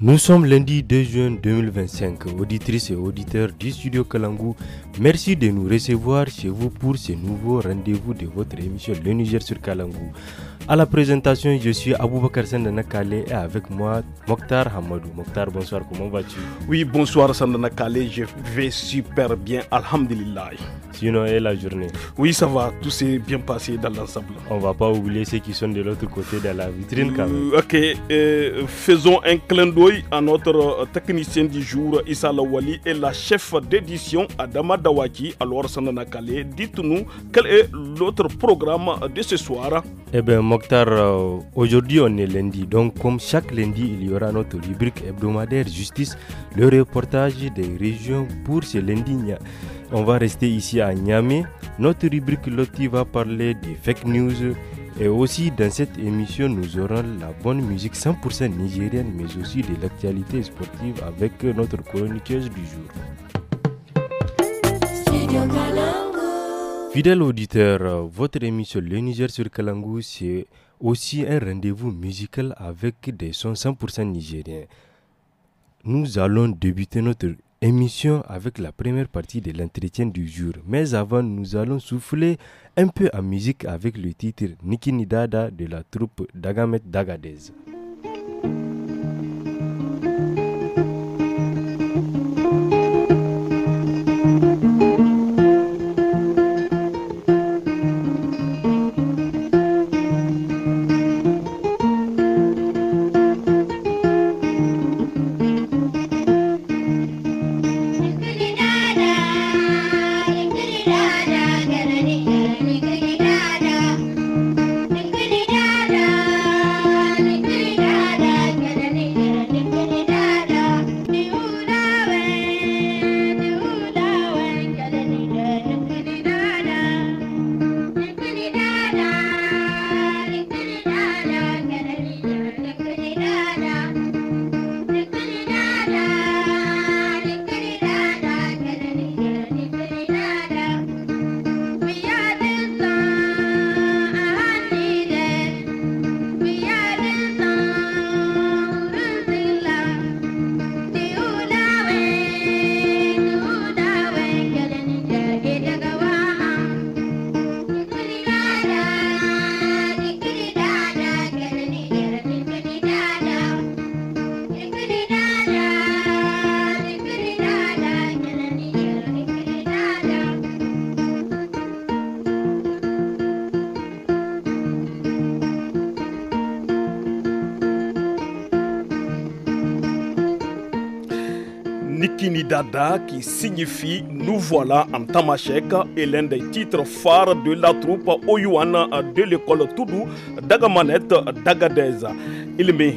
Nous sommes lundi 2 juin 2025, auditrices et auditeurs du studio Kalangu. Merci de nous recevoir chez vous pour ce nouveau rendez-vous de votre émission Le Niger sur Kalangu. À la présentation, je suis Aboubakar Sandana Kale et avec moi Mokhtar Hamadou. Mokhtar, bonsoir, comment vas-tu? Oui, bonsoir Sandana Kale, je vais super bien, alhamdulillah. Sinon, et la journée? Oui, ça va, tout s'est bien passé dans l'ensemble. On va pas oublier ceux qui sont de l'autre côté de la vitrine quand même. Ok, faisons un clin d'œil à notre technicien du jour, Issa Lawali, et la chef d'édition, Adama Dawaki. Alors Sandana Kale, dites-nous quel est l'autre programme de ce soir? Eh bien, Mokhtar, aujourd'hui on est lundi, donc comme chaque lundi, il y aura notre rubrique hebdomadaire Justice, le reportage des régions pour ce lundi. On va rester ici à Niamey. Notre rubrique Loti va parler des fake news et aussi dans cette émission, nous aurons la bonne musique 100% nigérienne, mais aussi de l'actualité sportive avec notre chroniqueuse du jour. Fidèle auditeur, votre émission Le Niger sur Kalangu, c'est aussi un rendez-vous musical avec des sons 100% nigériens. Nous allons débuter notre émission avec la première partie de l'entretien du jour. Mais avant, nous allons souffler un peu en musique avec le titre Niki Nidada de la troupe Dagamet d'Agadez. Dada qui signifie nous voilà en tamashek est l'un des titres phares de la troupe Oyuana de l'école Toudou Dagamanet d'Agadez. Il met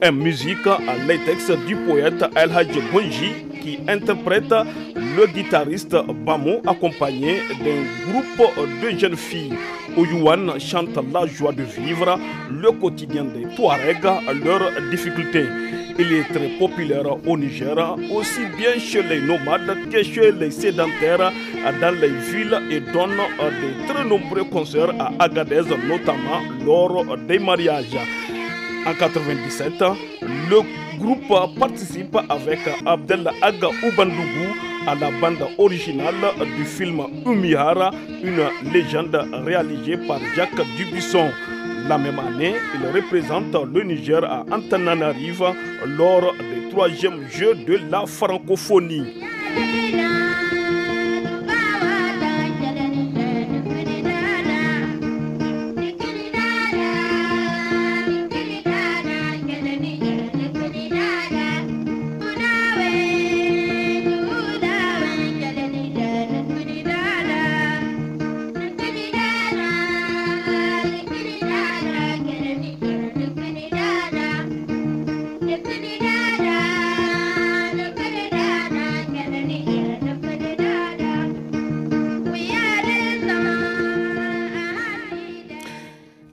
en musique à latex du poète El Hadj Bonji qui interprète le guitariste Bamo accompagné d'un groupe de jeunes filles. Oyuan chante la joie de vivre, le quotidien des Touaregs, leurs difficultés. Il est très populaire au Niger, aussi bien chez les nomades que chez les sédentaires dans les villes et donne de très nombreux concerts à Agadez, notamment lors des mariages. En 1997, le groupe participe avec Abdel Aga Oubandougou à la bande originale du film Umihara, une légende réalisée par Jacques Dubuisson. La même année, il représente le Niger à Antananarive lors des 3e Jeux de la francophonie.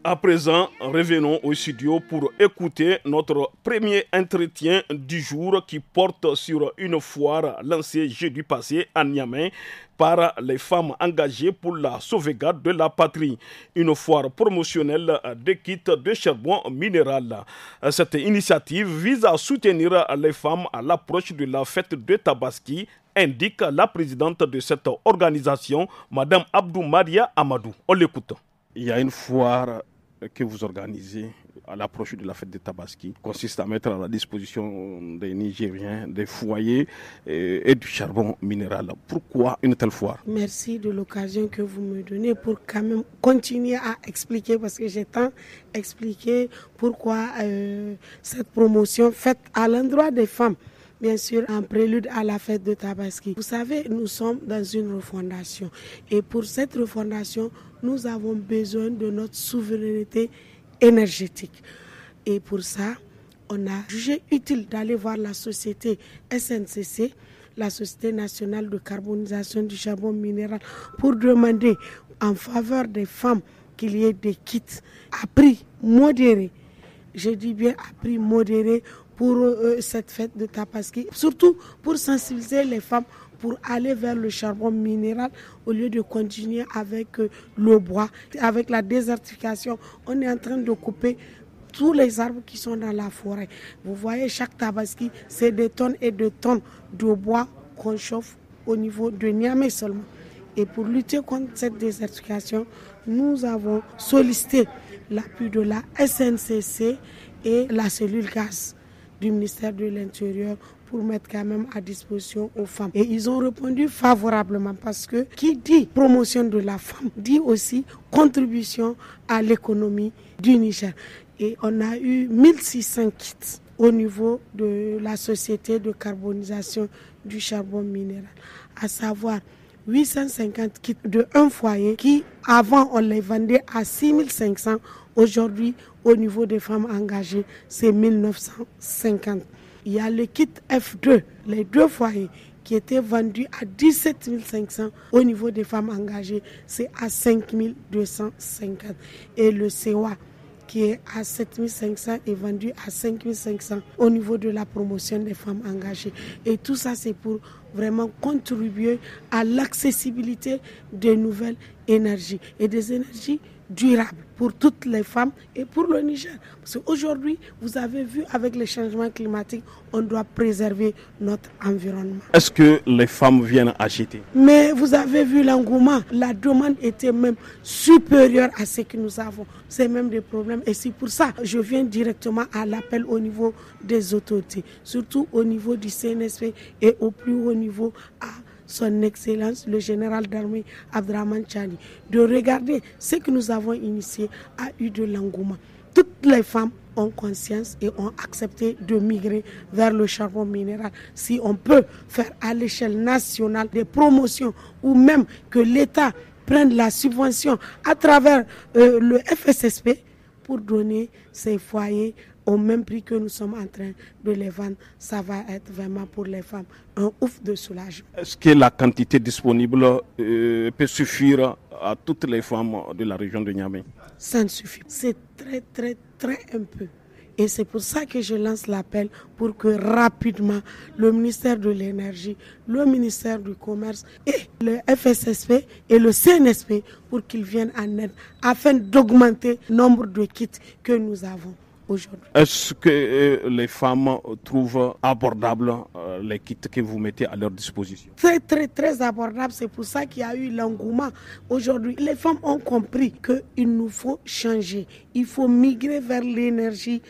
À présent, revenons au studio pour écouter notre premier entretien du jour qui porte sur une foire lancée jeudi passé à Niamey par les femmes engagées pour la sauvegarde de la patrie. Une foire promotionnelle des kits de charbon minéral. Cette initiative vise à soutenir les femmes à l'approche de la fête de Tabaski, indique la présidente de cette organisation, Madame Abdou Maria Amadou. On l'écoute. Il y a une foire que vous organisez à l'approche de la fête de Tabaski, consiste à mettre à la disposition des Nigériens des foyers et du charbon minéral. Pourquoi une telle foire? Merci de l'occasion que vous me donnez pour quand même continuer à expliquer, parce que j'ai tant expliqué pourquoi cette promotion faite à l'endroit des femmes, bien sûr en prélude à la fête de Tabaski. Vous savez, nous sommes dans une refondation et pour cette refondation, nous avons besoin de notre souveraineté énergétique. Et pour ça, on a jugé utile d'aller voir la société SNCC, la Société nationale de carbonisation du charbon minéral, pour demander en faveur des femmes qu'il y ait des kits à prix modéré. Je dis bien à prix modéré pour cette fête de Tabaski, surtout pour sensibiliser les femmes pour aller vers le charbon minéral au lieu de continuer avec le bois. Avec la désertification, on est en train de couper tous les arbres qui sont dans la forêt. Vous voyez, chaque Tabaski, c'est des tonnes et des tonnes de bois qu'on chauffe au niveau de Niamey seulement. Et pour lutter contre cette désertification, nous avons sollicité l'appui de la SNCC et la cellule gaz du ministère de l'Intérieur pour mettre quand même à disposition aux femmes. Et ils ont répondu favorablement parce que qui dit promotion de la femme dit aussi contribution à l'économie du Niger. Et on a eu 1600 kits au niveau de la société de carbonisation du charbon minéral, à savoir 850 kits de un foyer qui avant on les vendait à 6500. Aujourd'hui, au niveau des femmes engagées, c'est 1950. Il y a le kit F2, les deux foyers, qui étaient vendus à 17 500. Au niveau des femmes engagées, c'est à 5 250. Et le CEWA, qui est à 7 500, est vendu à 5 500 au niveau de la promotion des femmes engagées. Et tout ça, c'est pour vraiment contribuer à l'accessibilité des nouvelles énergies et des énergies durables pour toutes les femmes et pour le Niger. Parce qu'aujourd'hui, vous avez vu, avec les changements climatiques, on doit préserver notre environnement. Est-ce que les femmes viennent acheter? Mais vous avez vu l'engouement. La demande était même supérieure à ce que nous avons. C'est même des problèmes. Et c'est pour ça que je viens directement à l'appel au niveau des autorités, surtout au niveau du CNSP et au plus haut niveau à son Excellence, le général d'armée Abdrahman Chani, de regarder ce que nous avons initié a eu de l'engouement. Toutes les femmes ont conscience et ont accepté de migrer vers le charbon minéral. Si on peut faire à l'échelle nationale des promotions ou même que l'État prenne la subvention à travers le FSSP pour donner ces foyers au même prix que nous sommes en train de les vendre, ça va être vraiment pour les femmes un ouf de soulagement. Est-ce que la quantité disponible peut suffire à toutes les femmes de la région de Niamey? Ça ne suffit. C'est très un peu. Et c'est pour ça que je lance l'appel pour que rapidement le ministère de l'Énergie, le ministère du Commerce et le FSSP et le CNSP pour qu'ils viennent en aide afin d'augmenter le nombre de kits que nous avons aujourd'hui. Est-ce que les femmes trouvent abordable les kits que vous mettez à leur disposition? Très abordable. C'est pour ça qu'il y a eu l'engouement. Aujourd'hui, les femmes ont compris qu'il nous faut changer. Il faut migrer vers l'énergie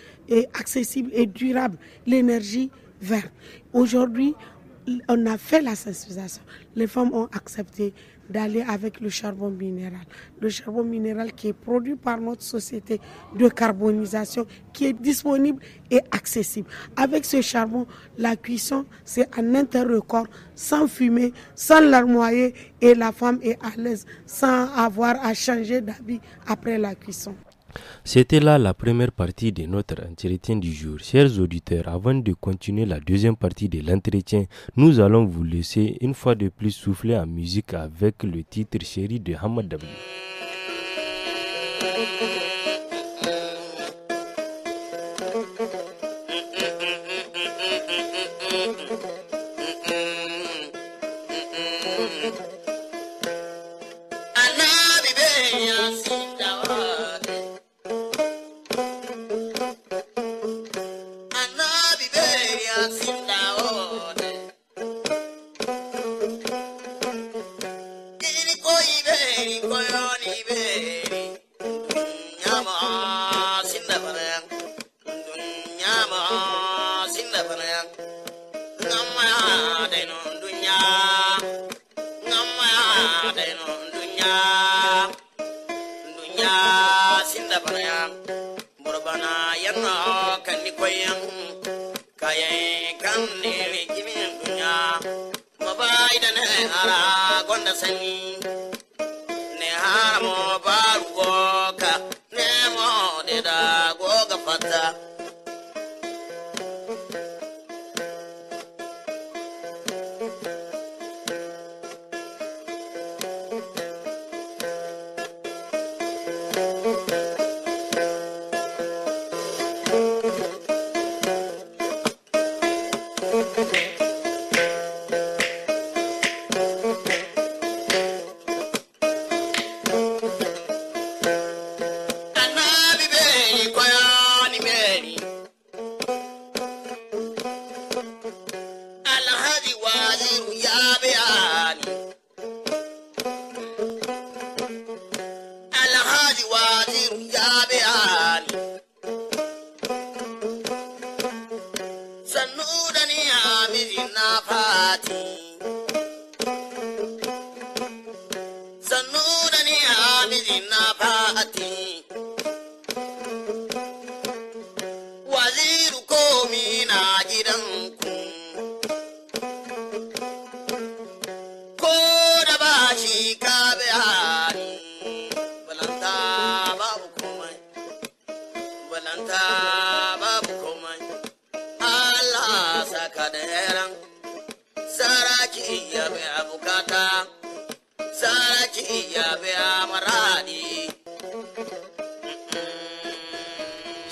accessible et durable, l'énergie verte. Aujourd'hui, on a fait la sensibilisation. Les femmes ont accepté d'aller avec le charbon minéral. Le charbon minéral qui est produit par notre société de carbonisation, qui est disponible et accessible. Avec ce charbon, la cuisson, c'est un interrecord, sans fumer, sans larmoyer, et la femme est à l'aise, sans avoir à changer d'habit après la cuisson. C'était là la première partie de notre entretien du jour. Chers auditeurs, avant de continuer la deuxième partie de l'entretien, nous allons vous laisser une fois de plus souffler en musique avec le titre Chéri de Hamad Dabli.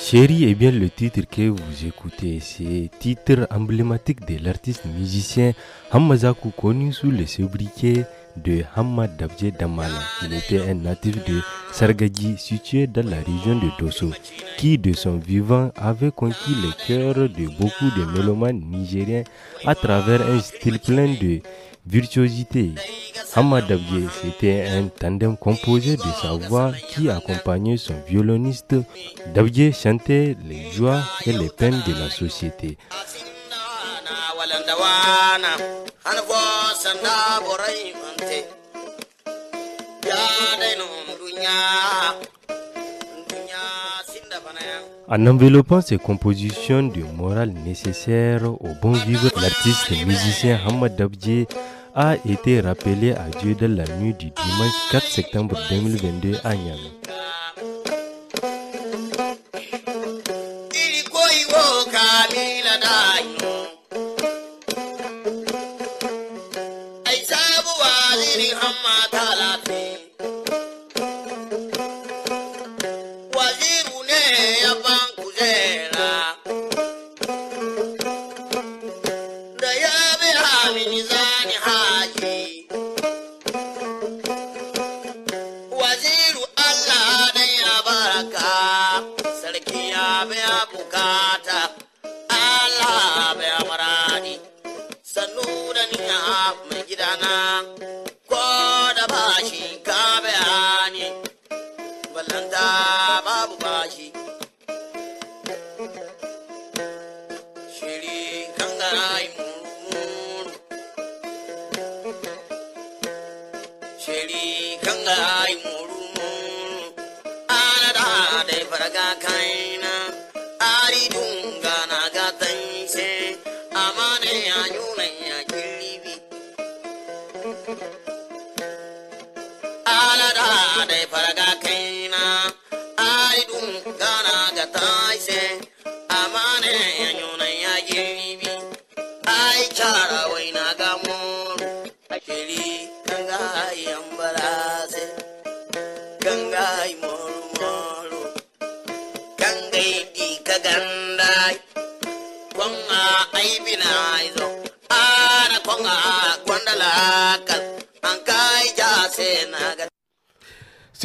Chérie est bien le titre que vous écoutez. C'est titre emblématique de l'artiste musicien Hammazakou, connu sous le sobriquet de Hamad Dabje Damala. Il était un natif de Sargadji, situé dans la région de Dosso, qui de son vivant avait conquis les cœurs de beaucoup de mélomanes nigériens à travers un style plein de virtuosité. Hamad Dabje, c'était un tandem composé de sa voix qui accompagnait son violoniste. Dabje chantait les joies et les peines de la société. En enveloppant ses compositions de morale nécessaires au bon vivre, l'artiste musicien Hamad Dabje a été rappelé à Dieu dans la nuit du dimanche 4 septembre 2022 à Niamey.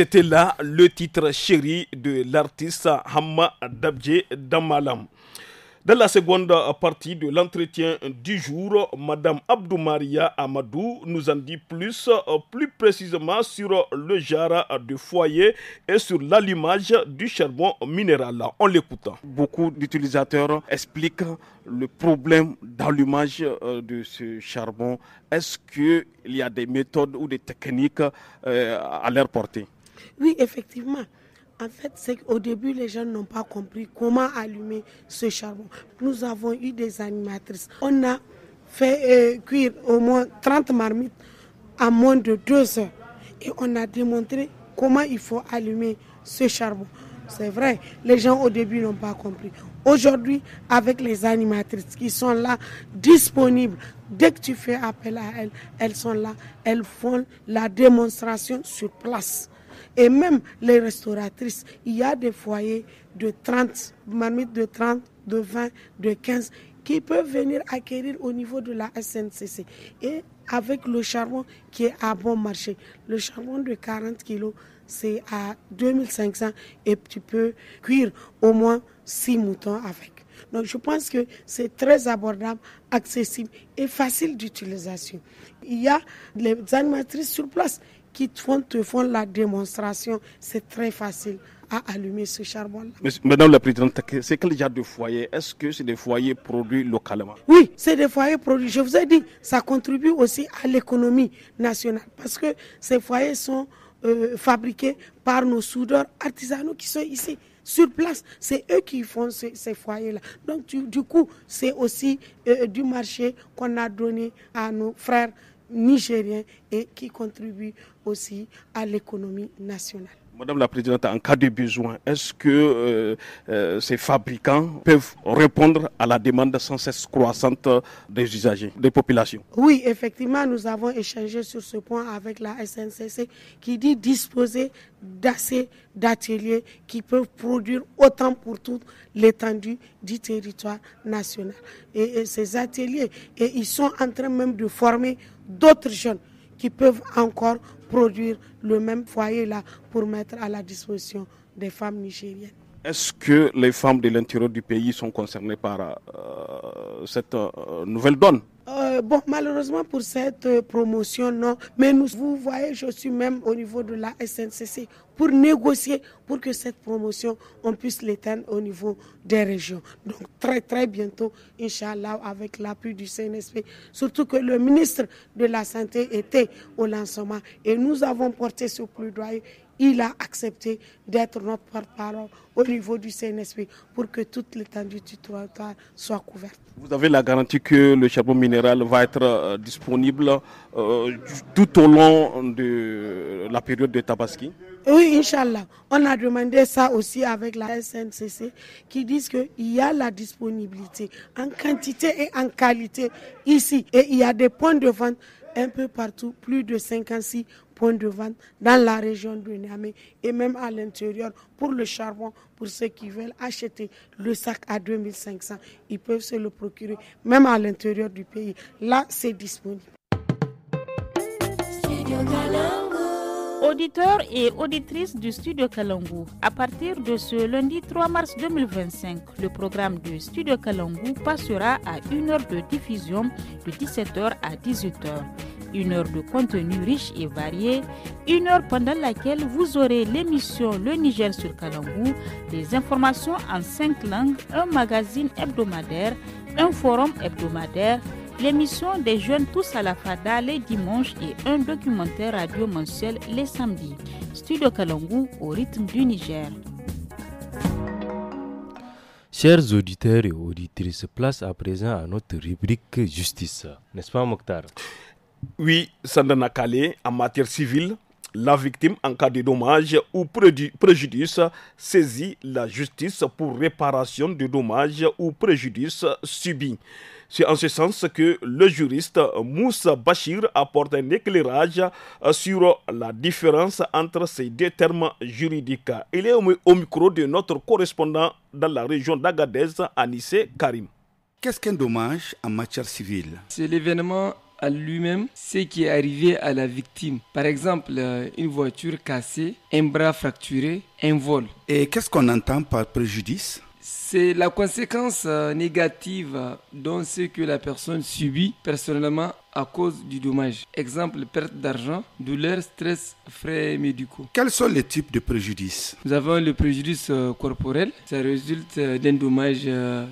C'était là le titre chéri de l'artiste Hamma Dabje Damalam. Dans la seconde partie de l'entretien du jour, Madame Abdoumaria Amadou nous en dit plus précisément sur le genre de foyer et sur l'allumage du charbon minéral. On l'écoute. Beaucoup d'utilisateurs expliquent le problème d'allumage de ce charbon. Est-ce qu'il y a des méthodes ou des techniques à leur portée? Oui, effectivement. En fait, c'est qu'au début, les gens n'ont pas compris comment allumer ce charbon. Nous avons eu des animatrices. On a fait cuire au moins 30 marmites en moins de 2 heures. Et on a démontré comment il faut allumer ce charbon. C'est vrai, les gens au début n'ont pas compris. Aujourd'hui, avec les animatrices qui sont là, disponibles, dès que tu fais appel à elles, elles sont là, elles font la démonstration sur place. Et même les restauratrices, il y a des foyers de 30, marmites de 30, de 20, de 15, qui peuvent venir acquérir au niveau de la SNCC. Et avec le charbon qui est à bon marché, le charbon de 40 kg, c'est à 2500 et tu peux cuire au moins 6 moutons avec. Donc je pense que c'est très abordable, accessible et facile d'utilisation. Il y a les animatrices sur place qui te font la démonstration. C'est très facile à allumer ce charbon-là. Madame la Présidente, c'est quel genre de foyer? Est-ce que c'est des foyers produits localement? Oui, c'est des foyers produits. Je vous ai dit, ça contribue aussi à l'économie nationale parce que ces foyers sont fabriqués par nos soudeurs artisanaux qui sont ici. Sur place, c'est eux qui font ces foyers-là. Donc, du coup, c'est aussi du marché qu'on a donné à nos frères nigériens et qui contribuent aussi à l'économie nationale. Madame la Présidente, en cas de besoin, est-ce que ces fabricants peuvent répondre à la demande sans cesse croissante des usagers, des populations? Oui, effectivement, nous avons échangé sur ce point avec la SNCC qui dit disposer d'assez d'ateliers qui peuvent produire autant pour toute l'étendue du territoire national. Et ces ateliers, et ils sont en train même de former d'autres jeunes qui peuvent encore produire le même foyer-là pour mettre à la disposition des femmes nigériennes. Est-ce que les femmes de l'intérieur du pays sont concernées par cette nouvelle donne? Malheureusement pour cette promotion, non. Mais vous voyez, je suis même au niveau de la SNCC pour négocier pour que cette promotion, on puisse l'éteindre au niveau des régions. Donc très très bientôt, Inch'Allah, avec l'appui du CNSP, surtout que le ministre de la Santé était au lancement et nous avons porté ce plaidoyer. Il a accepté d'être notre porte-parole au niveau du CNSP pour que toute l'étendue du territoire soit couverte. Vous avez la garantie que le charbon minéral va être disponible tout au long de la période de Tabaski? Oui, Inch'Allah. On a demandé ça aussi avec la SNCC qui disent qu'il y a la disponibilité en quantité et en qualité ici. Et il y a des points de vente un peu partout, plus de 56 points de vente dans la région de Niamey et même à l'intérieur pour le charbon, pour ceux qui veulent acheter le sac à 2500, ils peuvent se le procurer même à l'intérieur du pays. Là, c'est disponible. Auditeurs et auditrices du Studio Kalangu, à partir de ce lundi 3 mars 2025, le programme de Studio Kalangu passera à 1 heure de diffusion de 17h à 18h. 1 heure de contenu riche et varié, 1 heure pendant laquelle vous aurez l'émission Le Niger sur Kalangu, des informations en 5 langues, un magazine hebdomadaire, un forum hebdomadaire, l'émission des jeunes tous à la fada les dimanches et un documentaire radio mensuel les samedis. Studio Kalangu au rythme du Niger. Chers auditeurs et auditrices, place à présent à notre rubrique justice. N'est-ce pas, Mokhtar? Oui, Sandana Kale, en matière civile, la victime en cas de dommage ou préjudice saisit la justice pour réparation de dommages ou préjudices subis. C'est en ce sens que le juriste Moussa Bachir apporte un éclairage sur la différence entre ces deux termes juridiques. Il est au micro de notre correspondant dans la région d'Agadez, Anissé Karim. Qu'est-ce qu'un dommage en matière civile? C'est l'événement à lui-même, ce qui est arrivé à la victime. Par exemple, une voiture cassée, un bras fracturé, un vol. Et qu'est-ce qu'on entend par préjudice? C'est la conséquence négative dans ce que la personne subit personnellement à cause du dommage. Exemple, perte d'argent, douleur, stress, frais médicaux. Quels sont les types de préjudices? Nous avons le préjudice corporel. Ça résulte d'un dommage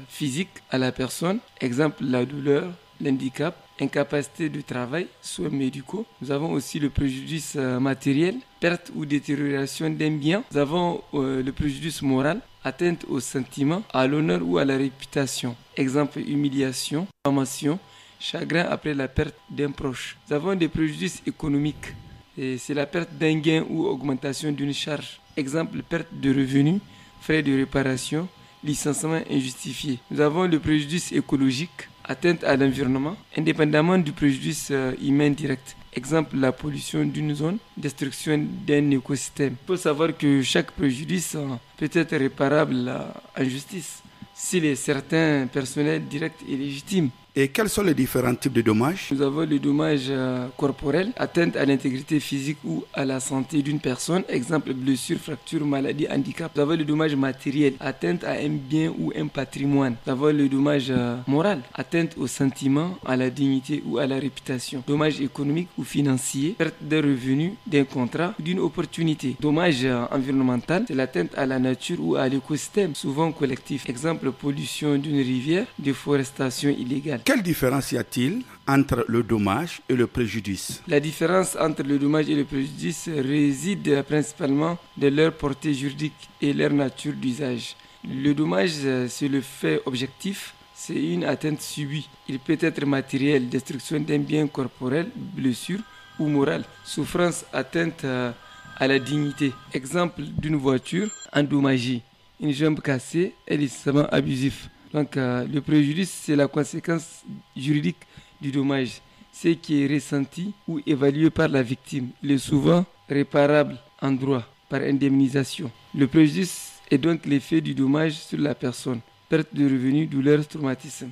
physique à la personne. Exemple, la douleur, l'handicap, incapacité de travail, soins médicaux. Nous avons aussi le préjudice matériel, perte ou détérioration d'un bien. Nous avons le préjudice moral, atteinte au sentiment, à l'honneur ou à la réputation. Exemple, humiliation, diffamation, chagrin après la perte d'un proche. Nous avons des préjudices économiques. Et c'est la perte d'un gain ou augmentation d'une charge. Exemple, perte de revenus, frais de réparation, licenciement injustifié. Nous avons le préjudice écologique, atteinte à l'environnement, indépendamment du préjudice humain direct. Exemple, la pollution d'une zone, destruction d'un écosystème. Il faut savoir que chaque préjudice peut être réparable en justice s'il est certain, personnel, direct et légitime. Et quels sont les différents types de dommages? Nous avons le dommage corporel, atteinte à l'intégrité physique ou à la santé d'une personne, exemple blessure, fracture, maladie, handicap. Nous avons le dommage matériel, atteinte à un bien ou un patrimoine. Nous avons le dommage moral, atteinte au sentiment, à la dignité ou à la réputation. Dommage économique ou financier, perte d'un revenu, d'un contrat ou d'une opportunité. Dommage environnemental, c'est l'atteinte à la nature ou à l'écosystème, souvent collectif. Exemple, pollution d'une rivière, déforestation illégale. Quelle différence y a-t-il entre le dommage et le préjudice? La différence entre le dommage et le préjudice réside principalement dans leur portée juridique et leur nature d'usage. Le dommage, c'est le fait objectif, c'est une atteinte subie. Il peut être matériel, destruction d'un bien corporel, blessure ou morale, souffrance, atteinte à la dignité. Exemple d'une voiture endommagée, une jambe cassée et licenciement abusif. Donc, le préjudice, c'est la conséquence juridique du dommage, ce qui est ressenti ou évalué par la victime. Il est souvent réparable en droit par indemnisation. Le préjudice est donc l'effet du dommage sur la personne. Perte de revenus, douleur, traumatisme.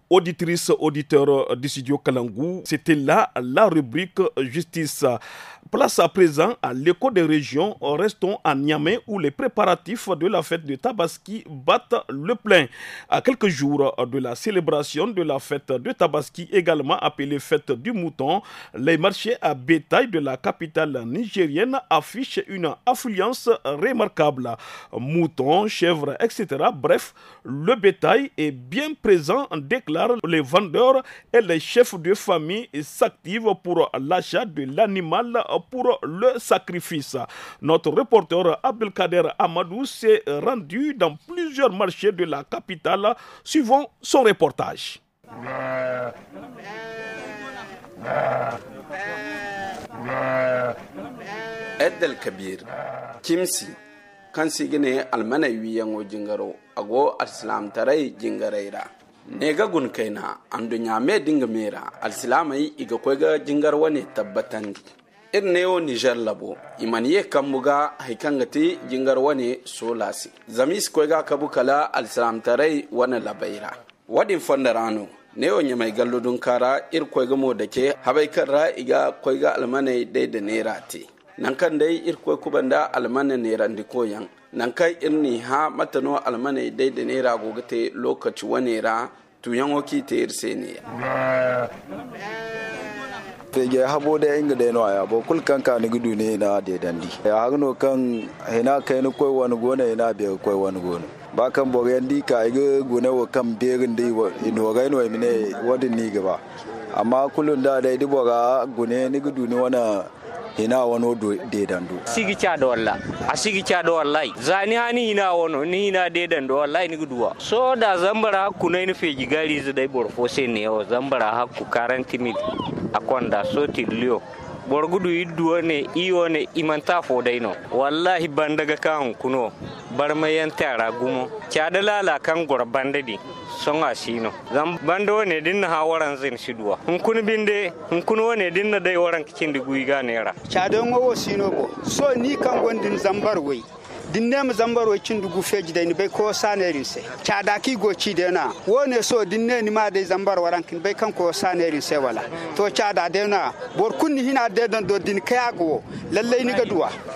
Auditrices, auditeurs du studio Kalangou, c'était là la rubrique justice. Place à présent à l'écho des régions. Restons à Niamey où les préparatifs de la fête de Tabaski battent le plein. À quelques jours de la célébration de la fête de Tabaski, également appelée fête du mouton, les marchés à bétail de la capitale nigérienne affichent une affluence remarquable. Moutons, chèvres, etc. Bref, le bétail est bien présent, déclarent les vendeurs et les chefs de famille s'activent pour l'achat de l'animal pour le sacrifice. Notre reporter Abdelkader Amadou s'est rendu dans plusieurs marchés de la capitale. Suivons son reportage. Eddel Kabir, Kimsi, Kansigene Almanawi Yango Jingaro, Ago Al-Islam Tarai Jingareira. Nega gun kaina andu nyame dinga mera Al-Islamai iga kwega jingar wane tabbatandi. Irneo Niger labo imaniye kambuga haikangati jingar wane solasi. Zamis kwega kabukala Al-Islam Tarai wane labaira. Wadin fondarano. Neo nyamai galludun kara ir kwega modake habaikara iga kwega almanai daida nerati. Nankan dai ir kwe kubanda almanai nerandi koyan. Nankai irni ha matano almanai daida nera gogate lokaci wanera tuyango ki te irsene. Fege habo da inga da no aya bo kulkan ka ni gudu ne na da dandi. Ya hagno kan hina kai ni koi wani gona hina be koi wani gona. Ba kan bo yandi ka iga gona wa kan berin dai ino ga no mine wadin ni gaba. Amma kullun da dai dibo ga gune ni gudu ne wana hina wano de dando sigi cha do walla a sigi cha do wallahi zani hani hina wono ni hina de dando wallahi ni guduwa so da zambara kunai ni feji gari zu dai borfo se ne o zambara hakku 40,000 akonda so tilio borgudu iddu ne iyo ne imanta fo dai no wallahi bandaga kan kuno barmayan tara gumo cha dalala kan gor bandadi songa sino zam bando ne dinna ha waran zin sidwa kun binde kun wone dinna dai waran kicin di guiga nera cha don wo sino bo so ni kan gondin zambar wai dinne zambar wo cin dugu feji da ni bai ko sanerin se cada ki goci da na wone so dinne ni ma dai zambar waran kin bai kan ko sanerin se wala to cada da na bor kunni hina de dan do din kayago lalle ni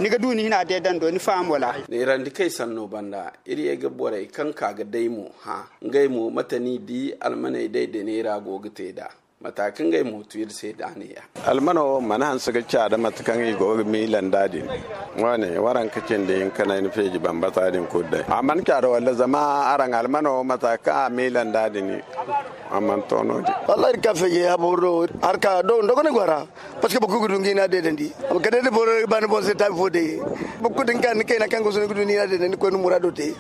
ga du ni hina de dan do ni fam wala ne randi kai sanno banda iri e ga bore kan ka ga daimu ha ngai mu matani di almanai dai da ne rago gite da matakan gai mutuwar sai da ne ya almano mana han suka ci da matakan yi go milan dadi wane waran kacin da yin kana ni feji ban bata din kudai amman ka da walla zama aran almano mataka milan dadi ne amman tono di wallahi ka feji ya boro arka do ne gwara parce que beaucoup gudungi na de dendi am ka de boro ban bo se ta fode beaucoup din kan kai na kan go so guduni na de dendi ko no murado te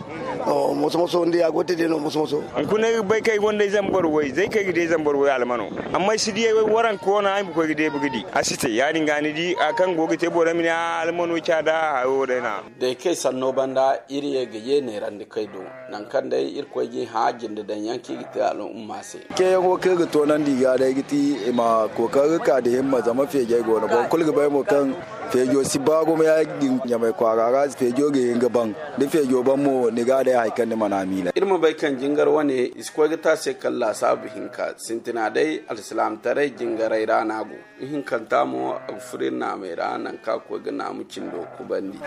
o moso ndi agote de no moso kuna bai kai wanda zan barwai zai kai gide zan barwai almano amma shi dai waran ko na ai ko gide bugidi asite ya dinga ni di akan gogi te bora mina almano da hawo na da kai sanno banda iri ga ye ne ran da kai do nan kan dai irko ye hajin da dan yanki ta al'umma sai ke yango ke ga to nan diga da giti ma kokarin ka da himma zama fege go na ba kulga bai mo kan fejo si bago ya gin ya mai kwarara fejo ga yin gaban da fejo ban mo ni ga da haikan ni manamila irma bai kan jingar wane isko ga ta sai kalla sabu hinka sintina dai alislam tare jingarai rana go hinkan ta mo furin na mai ranan ka ko ga na mukin do ku bandi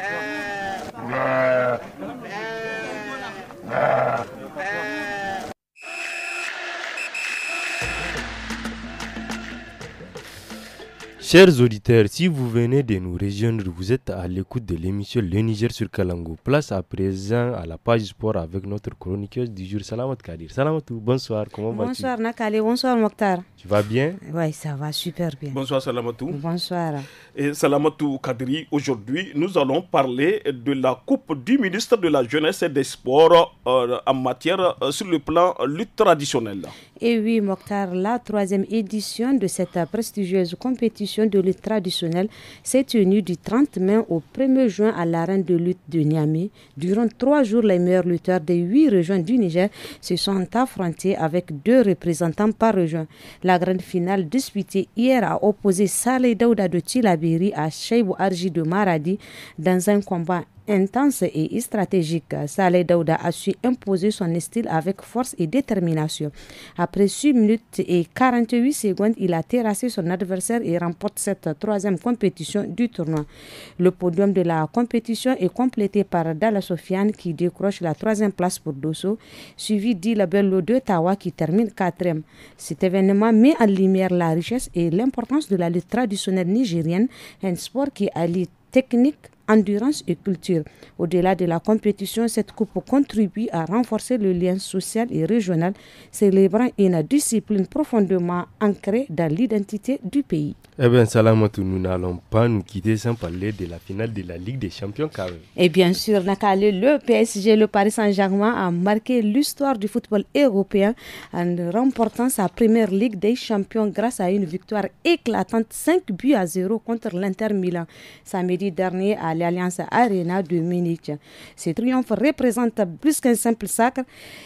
Chers auditeurs, si vous venez de nous rejoindre, vous êtes à l'écoute de l'émission Le Niger sur Kalango. Place à présent à la page sport avec notre chroniqueuse du jour, Salamat Kadir. Salamatou, bonsoir, comment vas-tu? Bonsoir Nakale, bonsoir Mokhtar. Tu vas bien? Oui, ça va super bien. Bonsoir Salamatou. Bonsoir. Et Salamatou Kadri, aujourd'hui nous allons parler de la coupe du ministre de la Jeunesse et des Sports en matière sur le plan lutte traditionnelle. Et oui Mokhtar, la 3e édition de cette prestigieuse compétition de lutte traditionnelle s'est tenue du 30 mai au 1er juin à l'arène de lutte de Niamey. Durant 3 jours, les meilleurs lutteurs des 8 régions du Niger se sont affrontés avec 2 représentants par région. La grande finale disputée hier a opposé Saleh Daouda de Tillabéri à Cheibou Arji de Maradi dans un combat intense et stratégique. Saleh Daouda a su imposer son style avec force et détermination. Après 6 minutes et 48 secondes, il a terrassé son adversaire et remporte cette 3e compétition du tournoi. Le podium de la compétition est complété par Dalla Sofiane qui décroche la 3e place pour Dosso, suivi d'Ila Bello de Tawa qui termine 4e. Cet événement met en lumière la richesse et l'importance de la lutte traditionnelle nigérienne, un sport qui allie technique, endurance et culture. Au-delà de la compétition, cette coupe contribue à renforcer le lien social et régional, célébrant une discipline profondément ancrée dans l'identité du pays. Eh bien, Salamatou, nous n'allons pas nous quitter sans parler de la finale de la Ligue des Champions quand même. Et bien sûr, Nakale, le PSG, le Paris Saint-Germain, a marqué l'histoire du football européen en remportant sa première Ligue des Champions grâce à une victoire éclatante 5-0 contre l'Inter Milan samedi dernier à l'Allianz Arena de Munich. Ce triomphe représente plus qu'un simple sacre.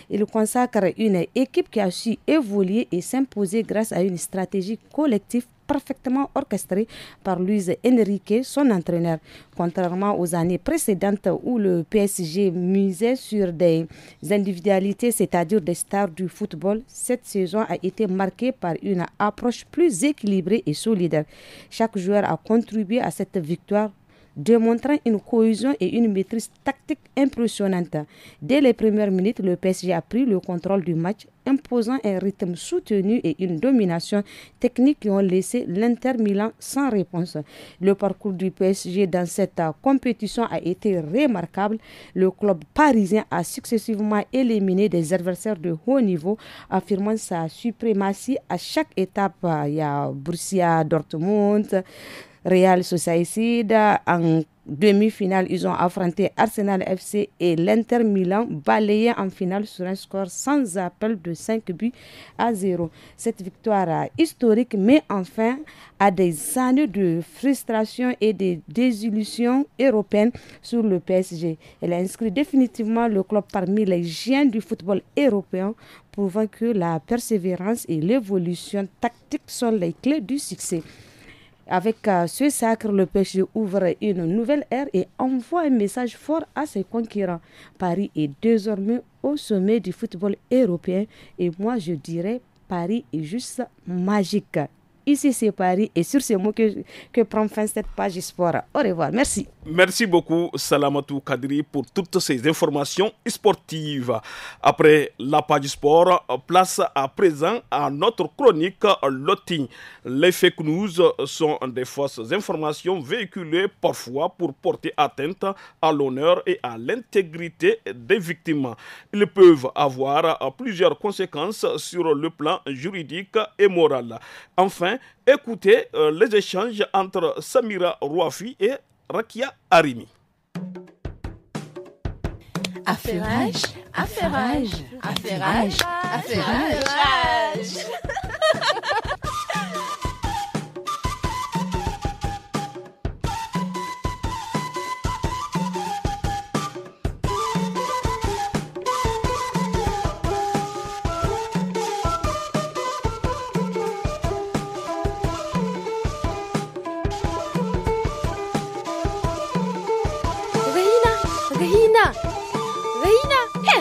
Il consacre une équipe qui a su évoluer et s'imposer grâce à une stratégie collective parfaitement orchestrée par Luis Enrique, son entraîneur. Contrairement aux années précédentes où le PSG misait sur des individualités, c'est-à-dire des stars du football, cette saison a été marquée par une approche plus équilibrée et solidaire. Chaque joueur a contribué à cette victoire, démontrant une cohésion et une maîtrise tactique impressionnante. Dès les premières minutes, le PSG a pris le contrôle du match, imposant un rythme soutenu et une domination technique qui ont laissé l'Inter Milan sans réponse. Le parcours du PSG dans cette compétition a été remarquable. Le club parisien a successivement éliminé des adversaires de haut niveau, affirmant sa suprématie à chaque étape. Il y a Borussia Dortmund, Real Sociedad. En demi-finale, ils ont affronté Arsenal FC et l'Inter Milan, balayé en finale sur un score sans appel de 5-0. Cette victoire historique met enfin à des années de frustration et de désillusion européenne sur le PSG. Elle a inscrit définitivement le club parmi les géants du football européen, prouvant que la persévérance et l'évolution tactique sont les clés du succès. Avec ce sacre, le PSG ouvre une nouvelle ère et envoie un message fort à ses concurrents. Paris est désormais au sommet du football européen et moi je dirais Paris est juste magique. Ici c'est Paris et sur ces mots que prend fin cette page sport. Au revoir, merci. Merci beaucoup Salamatou Kadri pour toutes ces informations sportives. Après la page sport, place à présent à notre chronique Loti. Les fake news sont des fausses informations véhiculées parfois pour porter atteinte à l'honneur et à l'intégrité des victimes. Ils peuvent avoir plusieurs conséquences sur le plan juridique et moral. Enfin, écoutez les échanges entre Samira Rouafi et Rakia Arimi. Affairage, affairage, affairage, affairage.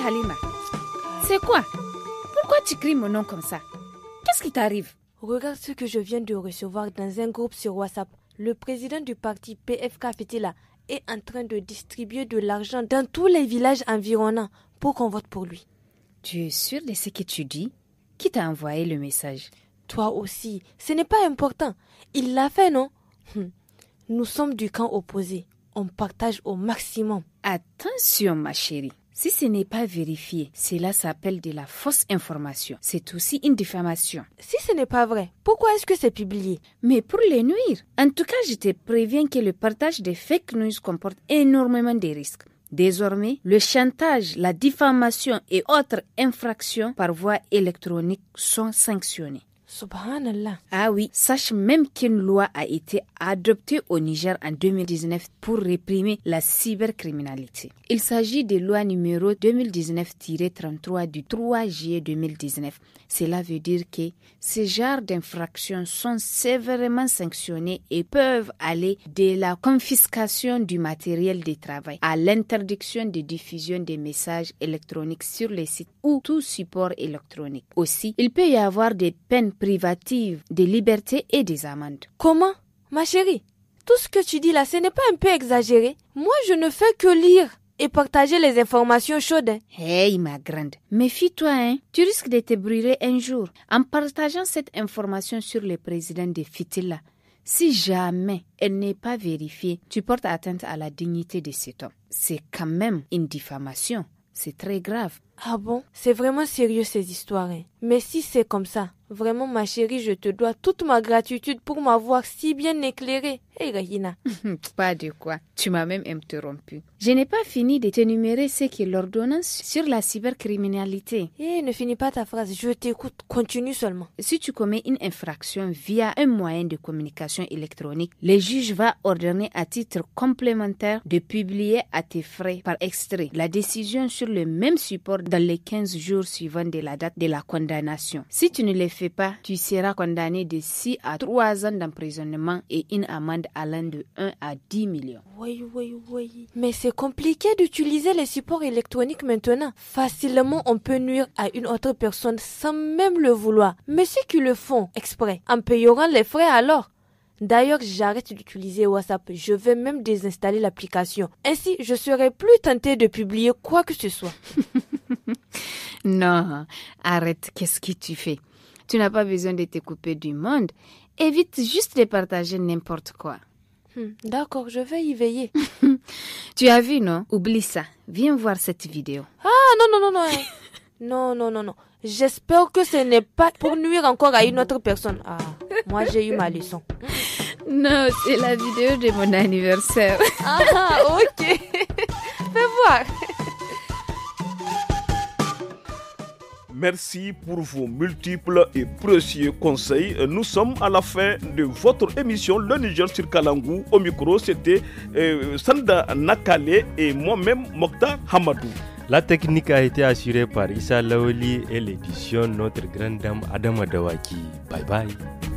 Halima, c'est quoi? Pourquoi tu cries mon nom comme ça? Qu'est-ce qui t'arrive? Regarde ce que je viens de recevoir dans un groupe sur WhatsApp. Le président du parti PFK Fetila est en train de distribuer de l'argent dans tous les villages environnants pour qu'on vote pour lui. Tu es sûr de ce que tu dis? Qui t'a envoyé le message? Toi aussi, ce n'est pas important. Il l'a fait, non? Nous sommes du camp opposé. On partage au maximum. Attention, ma chérie. Si ce n'est pas vérifié, cela s'appelle de la fausse information. C'est aussi une diffamation. Si ce n'est pas vrai, pourquoi est-ce que c'est publié? Mais pour les nuire. En tout cas, je te préviens que le partage des fake news comporte énormément de risques. Désormais, le chantage, la diffamation et autres infractions par voie électronique sont sanctionnées. Subhanallah. Ah oui, sache même qu'une loi a été adoptée au Niger en 2019 pour réprimer la cybercriminalité. Il s'agit de loi numéro 2019-33 du 3 juillet 2019. Cela veut dire que ces genres d'infractions sont sévèrement sanctionnés et peuvent aller de la confiscation du matériel de travail à l'interdiction de diffusion des messages électroniques sur les sites ou tout support électronique. Aussi, il peut y avoir des peines privatives de liberté et des amendes. Comment? Ma chérie, tout ce que tu dis là, ce n'est pas un peu exagéré? Moi, je ne fais que lire et partager les informations chaudes. Hey, ma grande, méfie-toi, hein. Tu risques de te brûler un jour en partageant cette information sur le président de Fitila. Si jamais elle n'est pas vérifiée, tu portes atteinte à la dignité de cet homme. C'est quand même une diffamation. C'est très grave. Ah bon? C'est vraiment sérieux ces histoires, hein? Mais si c'est comme ça, vraiment ma chérie, je te dois toute ma gratitude pour m'avoir si bien éclairée. Hey Rahina. Pas de quoi. Tu m'as même interrompu. Je n'ai pas fini de t'énumérer ce qu'est l'ordonnance sur la cybercriminalité. Ne finis pas ta phrase, je t'écoute. Continue seulement. Si tu commets une infraction via un moyen de communication électronique, le juge va ordonner à titre complémentaire de publier à tes frais par extrait la décision sur le même support dans les 15 jours suivants de la date de la condamnation. Si tu ne le fais pas, tu seras condamné de 6 à 3 ans d'emprisonnement et une amende allant de 1 à 10 millions. Oui. Mais c'est compliqué d'utiliser les supports électroniques maintenant. Facilement, on peut nuire à une autre personne sans même le vouloir. Mais ceux qui le font exprès, en payant les frais alors. D'ailleurs, j'arrête d'utiliser WhatsApp. Je vais même désinstaller l'application. Ainsi, je serai plus tentée de publier quoi que ce soit. Non, arrête. Qu'est-ce que tu fais? Tu n'as pas besoin de te couper du monde. Évite juste de partager n'importe quoi. D'accord, je vais y veiller. Tu as vu, non? Oublie ça. Viens voir cette vidéo. Ah, non. J'espère que ce n'est pas pour nuire encore à une autre personne. Ah, moi j'ai eu ma leçon. Non, c'est la vidéo de mon anniversaire. Ah, ok. Fais voir. Merci pour vos multiples et précieux conseils. Nous sommes à la fin de votre émission Le Niger sur Kalangou. Au micro, c'était Sanda Nakale et moi-même Mokhtar Hamadou. La technique a été assurée par Issa Laoli et l'édition notre grande dame Adama Dawaki. Bye bye.